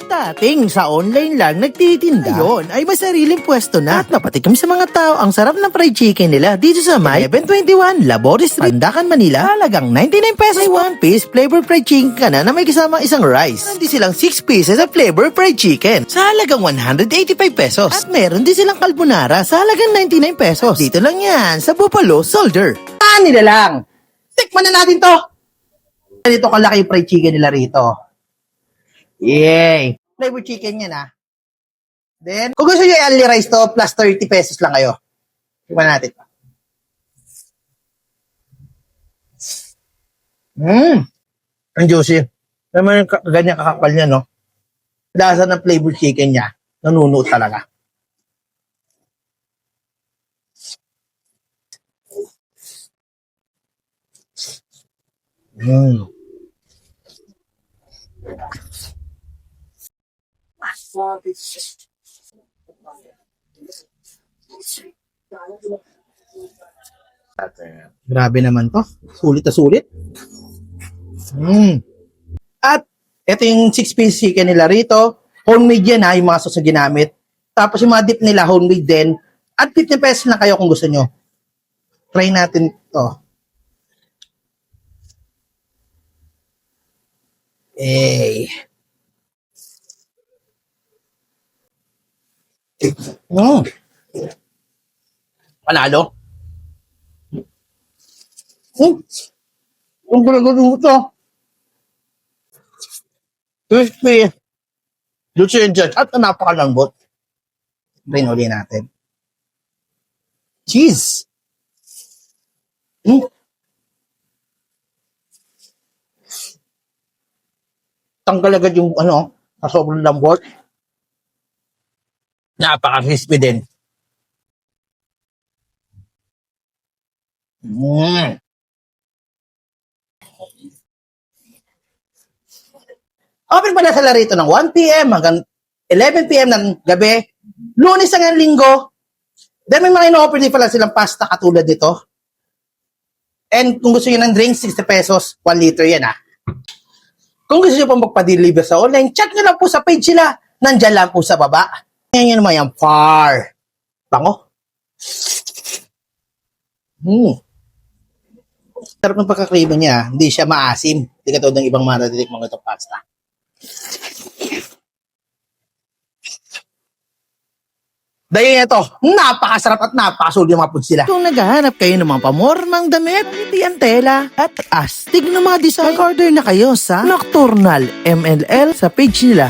Dating sa online lang nagtitinda, ngayon ay may sariling pwesto na at napatikim sa mga tao ang sarap ng fried chicken nila dito sa may 1121 Labor Street, Pandacan, Manila. Halagang 99 pesos, may 1 piece flavor fried chicken ka na may kasamang isang rice. Meron din silang 6 pieces of flavor fried chicken sa halagang 185 pesos. At meron din silang carbonara sa halagang 99 pesos. Dito lang yan sa Buffalo Soldier. Nila lang. Tikman na natin to. Ganito kalaki yung fried chicken nila rito. Yay! Flavor chicken yan, ha. Then, kung gusto nyo i-only rice to, plus 30 pesos lang kayo. Tingnan natin. Ang juicy. Naman yung ganyan kakapal niya, no? Lasa ng flavor chicken niya. Nanunuot talaga. Grabe naman to. Sulit na sulit. At ito yung 6-piece chicken nila rito. Homemade yan, ha, yung mga sauce na ginamit. Tapos yung mga dip nila, homemade din. At 50 pesos na kayo kung gusto nyo. Try natin to. Eh. Panalo. Ang gulong ito. Crispy. Juicy and judge. At napakalambot. Rinuli natin. Cheese. Tanggal agad yung sa sobrang lambot. Napaka-crispy din. Open pala sila rito ng 1 p.m. hanggang 11 p.m. ng gabi. Lunes hanggang Linggo. Then may mga ino-offer din pala silang pasta katulad dito. And kung gusto nyo ng drink, 60 pesos, 1 liter yan, ha. Kung gusto nyo pong magpa-deliver sa online, chat nyo lang po sa page sila. Nandyan lang po sa baba. Ngayon yun naman yung far. Bango. Sarap ng pagkakrimo niya. Hindi siya maasim. Hindi katulad ng ibang mga natitikmang itong pasta. Dahil ito, napakasarap at napakasulog yung mga food sila. Kung naghahanap kayo ng mga pamormang damit, quality ang tela, at astig ng mga design, mag-order na kayo sa Nocturnal MLL sa page nila.